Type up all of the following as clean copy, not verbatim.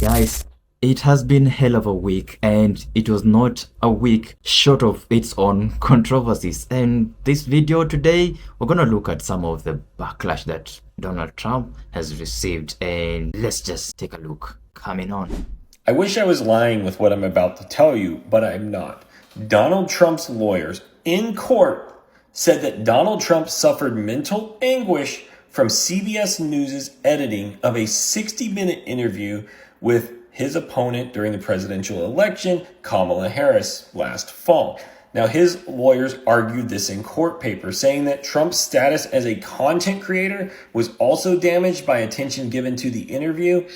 Guys, it has been hell of a week, and it was not a week short of its own controversies. And this video today, we're gonna look at some of the backlash that Donald Trump has received, and let's just take a look. Coming on. I wish I was lying with what I'm about to tell you, but I'm not. Donald Trump's lawyers in court said that Donald Trump suffered mental anguish from CBS News' editing of a 60-minute interview with his opponent during the presidential election, Kamala Harris, last fall. Now, his lawyers argued this in court papers, saying that Trump's status as a content creator was also damaged by attention given to the interview.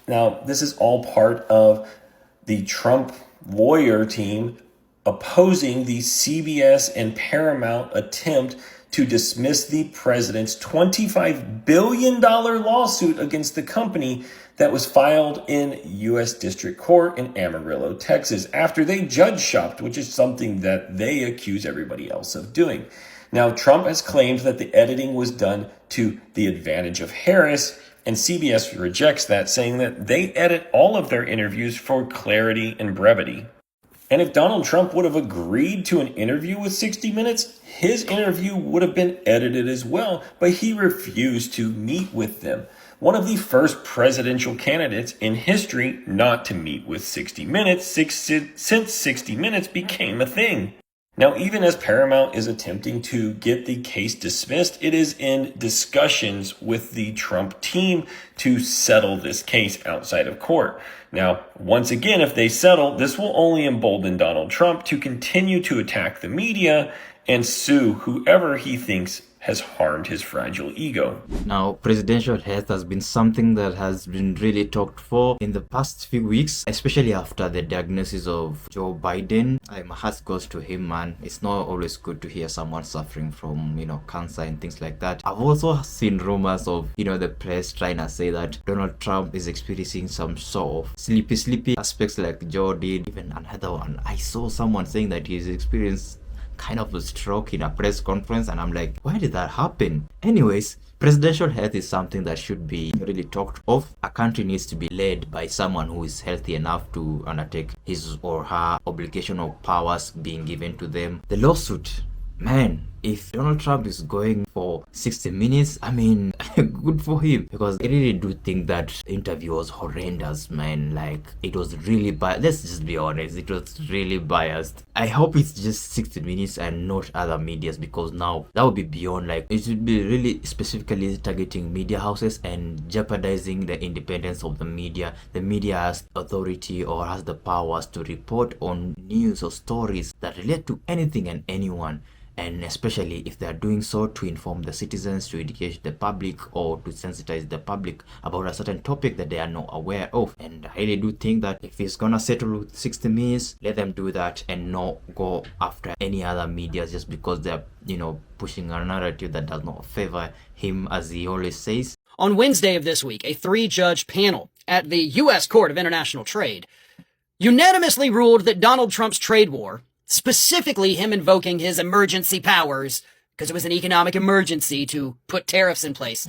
Now, this is all part of the Trump lawyer team opposing the CBS and Paramount attempt to dismiss the president's $25 billion lawsuit against the company that was filed in U.S. District Court in Amarillo, Texas, after they judge shopped, which is something that they accuse everybody else of doing. Now, Trump has claimed that the editing was done to the advantage of Harris, and CBS rejects that, saying that they edit all of their interviews for clarity and brevity. And if Donald Trump would have agreed to an interview with 60 Minutes, his interview would have been edited as well, but he refused to meet with them. One of the first presidential candidates in history not to meet with 60 Minutes since 60 Minutes became a thing. Now, even as Paramount is attempting to get the case dismissed, it is in discussions with the Trump team to settle this case outside of court. Now, once again, if they settle, this will only embolden Donald Trump to continue to attack the media and sue whoever he thinks has harmed his fragile ego. Now, presidential health has been something that has been really talked for in the past few weeks, especially after the diagnosis of Joe Biden. My heart goes to him, man. It's not always good to hear someone suffering from, cancer and things like that. I've also seen rumors of, the press trying to say that Donald Trump is experiencing some sort of sleepy aspects like Joe did. Even another one, I saw someone saying that he's experienced kind of a stroke in a press conference, and I'm like, why did that happen? Anyways, presidential health is something that should be really talked of. A country needs to be led by someone who is healthy enough to undertake his or her obligation or powers being given to them. The lawsuit, man, if Donald Trump is going for 60 minutes, good for him, because I really do think that interview was horrendous, man. Like, it was really biased. Let's just be honest, it was really biased. I hope it's just 60 minutes and not other medias, because now that would be beyond, like, it should be really specifically targeting media houses and jeopardizing the independence of the media. The media has authority or has the powers to report on news or stories that relate to anything and anyone, and especially if they are doing so to inform the citizens, to educate the public, or to sensitize the public about a certain topic that they are not aware of. And I really do think that if he's gonna settle with 60 minutes, let them do that and not go after any other media just because they're, pushing a narrative that does not favor him, as he always says. On Wednesday of this week, a 3-judge panel at the U.S. Court of International Trade unanimously ruled that Donald Trump's trade war, specifically him invoking his emergency powers, because it was an economic emergency to put tariffs in place,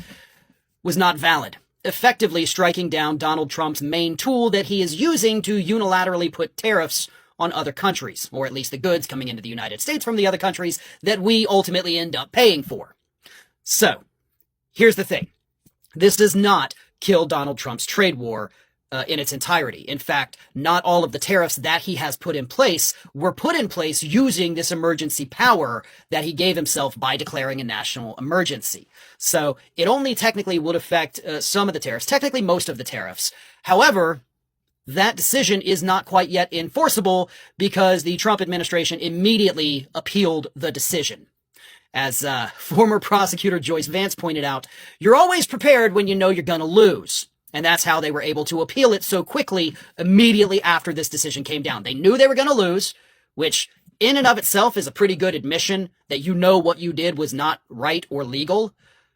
was not valid, effectively striking down Donald Trump's main tool that he is using to unilaterally put tariffs on other countries, or at least the goods coming into the United States from the other countries that we ultimately end up paying for. So, here's the thing. This does not kill Donald Trump's trade war in its entirety. In fact, not all of the tariffs that he has put in place were put in place using this emergency power that he gave himself by declaring a national emergency. So it only technically would affect some of the tariffs, technically most of the tariffs. However, that decision is not quite yet enforceable because the Trump administration immediately appealed the decision. As former prosecutor Joyce Vance pointed out, you're always prepared when you know you're gonna lose. And that's how they were able to appeal it so quickly immediately after this decision came down. They knew they were going to lose, which in and of itself is a pretty good admission that you know what you did was not right or legal.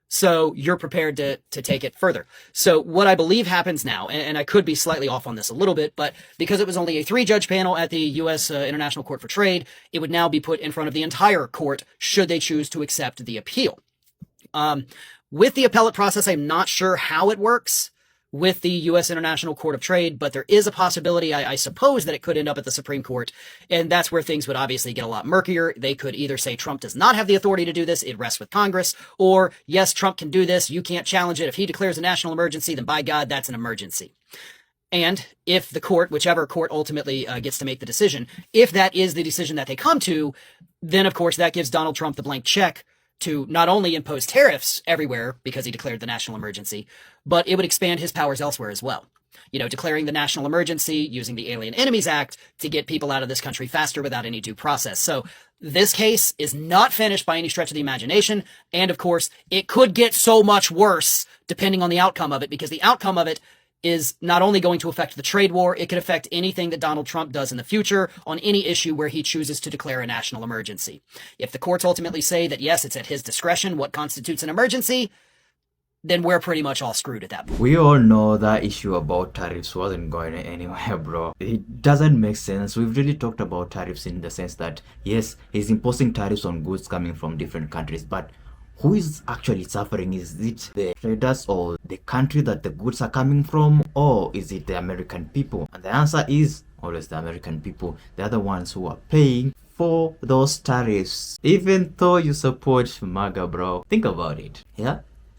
So you're prepared to take it further. So what I believe happens now, and I could be slightly off on this a little bit, but because it was only a 3-judge panel at the U.S. International Court for Trade, it would now be put in front of the entire court should they choose to accept the appeal. With the appellate process, I'm not sure how it works. with the U.S. International Court of Trade, but there is a possibility, I suppose, that it could end up at the Supreme Court, and that's where things would obviously get a lot murkier. They could either say Trump does not have the authority to do this, it rests with Congress, or yes, Trump can do this, you can't challenge it. If he declares a national emergency, then by God, that's an emergency. And if the court, whichever court ultimately gets to make the decision, if that is the decision that they come to, then of course that gives Donald Trump the blank check to not only impose tariffs everywhere because he declared the national emergency, but it would expand his powers elsewhere as well. You know, declaring the national emergency, using the Alien Enemies Act to get people out of this country faster without any due process. So this case is not finished by any stretch of the imagination. And of course, it could get so much worse depending on the outcome of it, because the outcome of it is not only going to affect the trade war, it could affect anything that Donald Trump does in the future on any issue where he chooses to declare a national emergency. If the courts ultimately say that, yes, it's at his discretion what constitutes an emergency, then we're pretty much all screwed at that point. We all know that issue about tariffs wasn't going anywhere, bro. It doesn't make sense. We've really talked about tariffs in the sense that, yes, he's imposing tariffs on goods coming from different countries, but who is actually suffering? Is it the traders or the country that the goods are coming from, or is it the American people? And the answer is always the American people. They're the ones who are paying for those tariffs. Even though you support MAGA, bro, think about it. Yeah,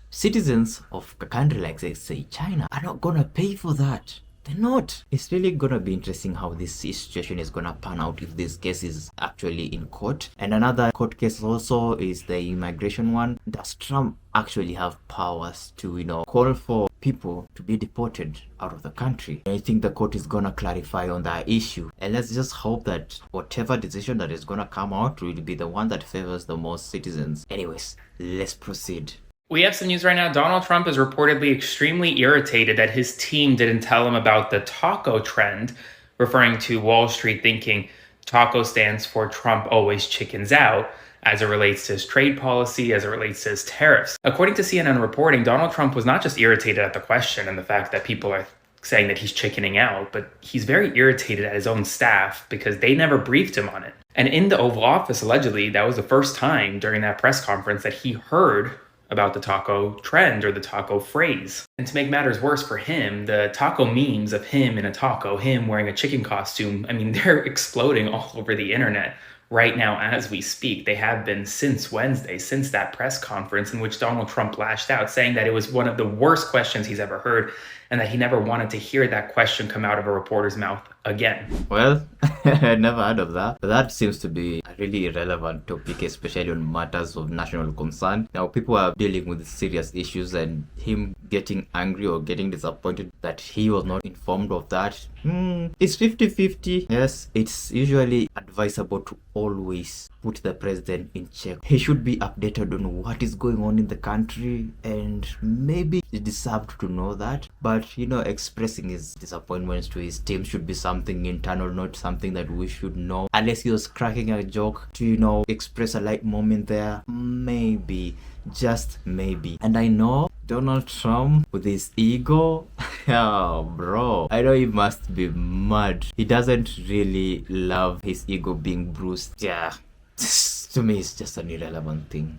citizens of a country like, say China are not gonna pay for that. They're not. It's really gonna be interesting how this situation is gonna pan out if this case is actually in court. And another court case also is the immigration one. Does Trump actually have powers to, call for people to be deported out of the country? I think the court is gonna clarify on that issue. And let's just hope that whatever decision that is gonna come out will be the one that favors the most citizens. Anyways, let's proceed. We have some news right now. Donald Trump is reportedly extremely irritated that his team didn't tell him about the taco trend, referring to Wall Street thinking taco stands for Trump always chickens out, as it relates to his trade policy, as it relates to his tariffs. According to CNN reporting, Donald Trump was not just irritated at the question and the fact that people are saying that he's chickening out, but he's very irritated at his own staff because they never briefed him on it. And in the Oval Office, allegedly, that was the first time during that press conference that he heard about the taco trend or the taco phrase. And to make matters worse for him, the taco memes of him in a taco, him wearing a chicken costume, I mean, they're exploding all over the internet right now as we speak. They have been since Wednesday, since that press conference in which Donald Trump lashed out, saying that it was one of the worst questions he's ever heard and that he never wanted to hear that question come out of a reporter's mouth again. Well, I never heard of that. But that seems to be a really irrelevant topic, especially on matters of national concern. Now, people are dealing with serious issues, and him getting angry or getting disappointed that he was not informed of that, it's 50-50. Yes, it's usually advisable to always put the president in check. He should be updated on what is going on in the country, and maybe he deserved to know that. But, expressing his disappointments to his team should be something internal, not something that we should know. Unless he was cracking a joke to, express a light moment there. Maybe. Just maybe. And I know Donald Trump with his ego, oh bro, I know he must be mad. He doesn't really love his ego being bruised. Yeah, to me it's just an irrelevant thing.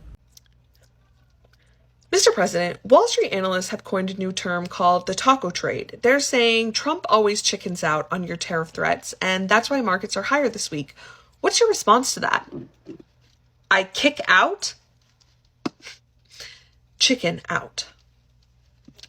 Mr. President, Wall Street analysts have coined a new term called the taco trade. They're saying Trump always chickens out on your tariff threats, and that's why markets are higher this week. What's your response to that? I kick out? Chicken out.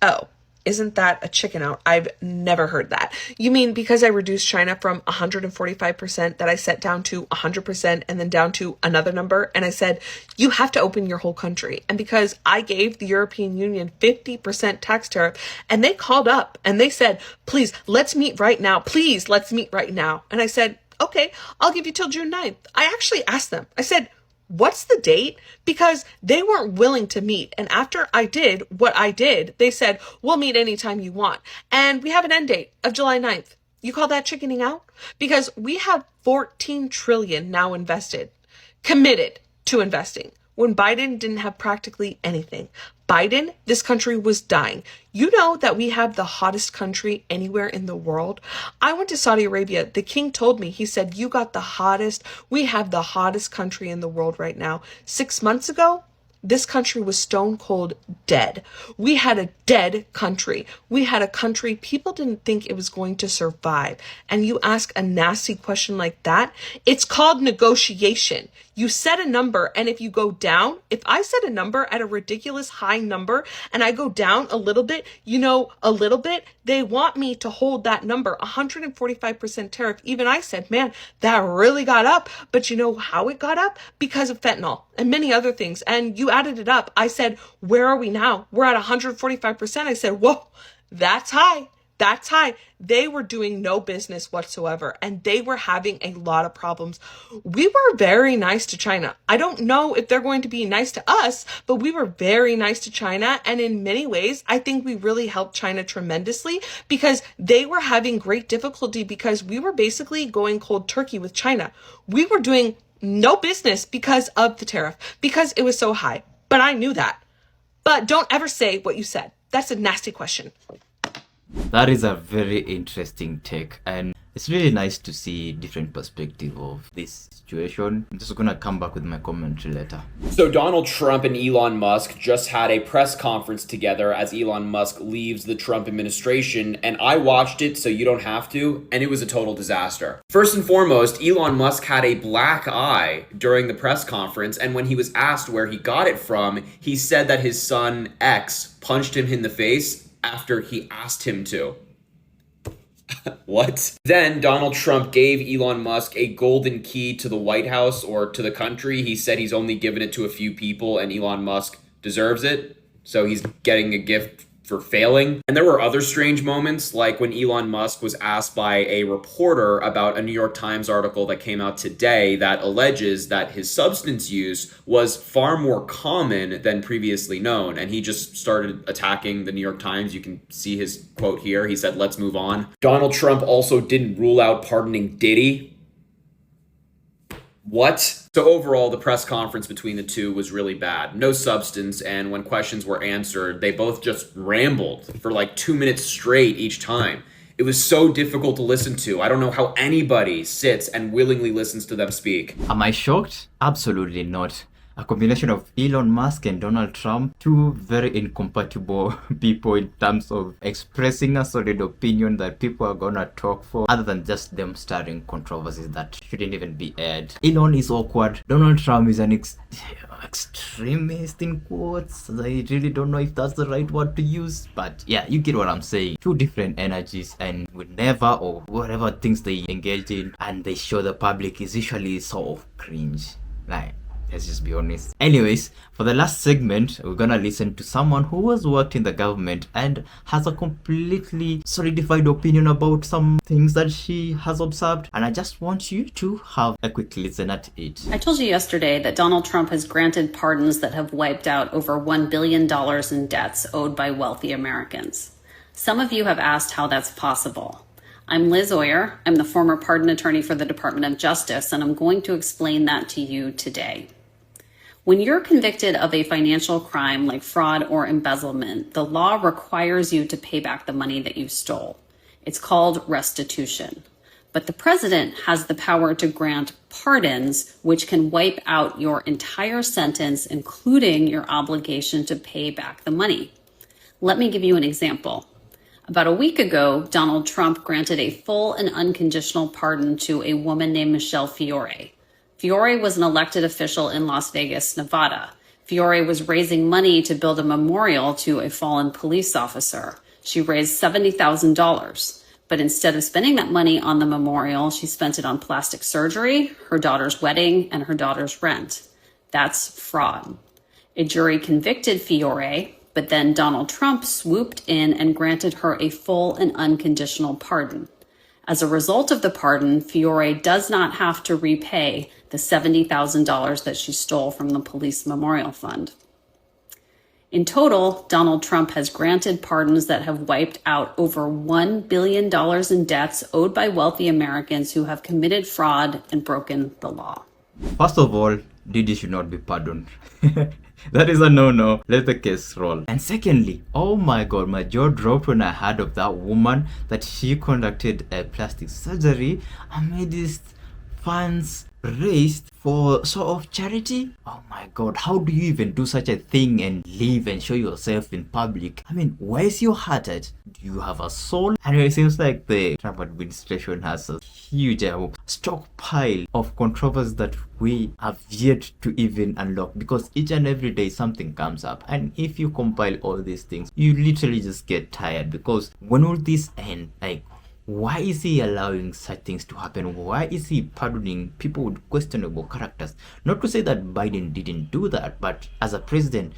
Oh, isn't that a chicken out? I've never heard that. You mean because I reduced China from 145% that I set down to 100% and then down to another number, and I said, you have to open your whole country. And because I gave the European Union 50% tax tariff, and they called up and they said, please, let's meet right now. Please, let's meet right now. And I said, okay, I'll give you till June 9th. I actually asked them, I said, what's the date? Because they weren't willing to meet. And after I did what I did, they said, we'll meet anytime you want. And we have an end date of July 9th. You call that chickening out? Because we have 14 trillion now invested, committed to investing, when Biden didn't have practically anything. Biden, this country was dying. You know that we have the hottest country anywhere in the world. I went to Saudi Arabia. The king told me, he said, you got the hottest. We have the hottest country in the world right now. 6 months ago, this country was stone cold dead. We had a dead country. We had a country people didn't think it was going to survive. And you ask a nasty question like that, it's called negotiation. You set a number, and if you go down, if I set a number at a ridiculous high number and I go down a little bit, a little bit, they want me to hold that number, 145% tariff. Even I said, man, that really got up. But you know how it got up? Because of fentanyl and many other things. And you added it up. I said, where are we now? We're at 145%. I said, whoa, that's high. That's high. They were doing no business whatsoever, and they were having a lot of problems. We were very nice to China. I don't know if they're going to be nice to us, but we were very nice to China. And in many ways, I think we really helped China tremendously because they were having great difficulty because we were basically going cold turkey with China. We were doing no business because of the tariff, because it was so high. But I knew that. But don't ever say what you said. That's a nasty question. That is a very interesting take, and it's really nice to see different perspective of this situation. I'm just gonna come back with my commentary later. So Donald Trump and Elon Musk just had a press conference together as Elon Musk leaves the Trump administration, and I watched it so you don't have to, and it was a total disaster. First and foremost, Elon Musk had a black eye during the press conference, and when he was asked where he got it from, he said that his son X punched him in the face after he asked him to. What? Then Donald Trump gave Elon Musk a golden key to the White House or to the country. He said he's only given it to a few people and Elon Musk deserves it. So he's getting a gift for failing. And there were other strange moments, like when Elon Musk was asked by a reporter about a New York Times article that came out today that alleges that his substance use was far more common than previously known. And he just started attacking the New York Times. You can see his quote here. He said, "Let's move on." Donald Trump also didn't rule out pardoning Diddy. What? So overall, the press conference between the two was really bad. No substance, and when questions were answered, they both just rambled for like 2 minutes straight each time. It was so difficult to listen to. I don't know how anybody sits and willingly listens to them speak. Am I shocked? Absolutely not. A combination of Elon Musk and Donald Trump, two very incompatible people in terms of expressing a solid opinion that people are gonna talk for, other than just them starting controversies that shouldn't even be aired. Elon is awkward. Donald Trump is an extremist in quotes. I really don't know if that's the right word to use, but yeah, you get what I'm saying. Two different energies, and whenever or whatever things they engage in and they show the public is usually sort of cringe. Like, let's just be honest. Anyways, for the last segment, we're gonna listen to someone who has worked in the government and has a completely solidified opinion about some things that she has observed. And I just want you to have a quick listen at it. I told you yesterday that Donald Trump has granted pardons that have wiped out over $1 billion in debts owed by wealthy Americans. Some of you have asked how that's possible. I'm Liz Oyer. I'm the former pardon attorney for the Department of Justice, and I'm going to explain that to you today. When you're convicted of a financial crime like fraud or embezzlement, the law requires you to pay back the money that you stole. It's called restitution. But the president has the power to grant pardons, which can wipe out your entire sentence, including your obligation to pay back the money. Let me give you an example. About a week ago, Donald Trump granted a full and unconditional pardon to a woman named Michelle Fiore. Fiore was an elected official in Las Vegas, Nevada. Fiore was raising money to build a memorial to a fallen police officer. She raised $70,000. But instead of spending that money on the memorial, she spent it on plastic surgery, her daughter's wedding, and her daughter's rent. That's fraud. A jury convicted Fiore, but then Donald Trump swooped in and granted her a full and unconditional pardon. As a result of the pardon, Fiore does not have to repay the $70,000 that she stole from the police memorial fund. In total, Donald Trump has granted pardons that have wiped out over $1 billion in debts owed by wealthy Americans who have committed fraud and broken the law. First of all, Diddy should not be pardoned. That is a no-no. Let the case roll. And secondly, oh my god, my jaw dropped when I heard of that woman that she conducted a plastic surgery amidst fans raised for sort of charity. Oh my god, how do you even do such a thing and live and show yourself in public? I mean, where is your heart at? Do you have a soul? And it seems like the Trump administration has a huge stockpile of controversies that we have yet to even unlock, because each and every day something comes up, and if you compile all these things, you literally just get tired. Because when will this end? Like, why is he allowing such things to happen? Why is he pardoning people with questionable characters? Not to say that Biden didn't do that, but as a president,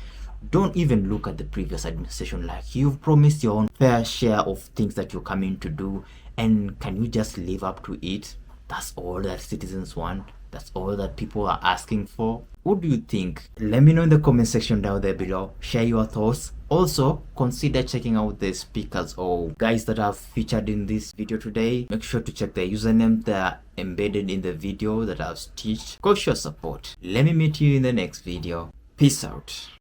don't even look at the previous administration. Like, you've promised your own fair share of things that you're coming to do, and can you just live up to it? That's all that citizens want. That's all that people are asking for. What do you think? Let me know in the comment section down there below. Share your thoughts. Also, consider checking out the speakers or guys that I've featured in this video today. Make sure to check the username that are embedded in the video that I've stitched. Go show support. Let me meet you in the next video. Peace out.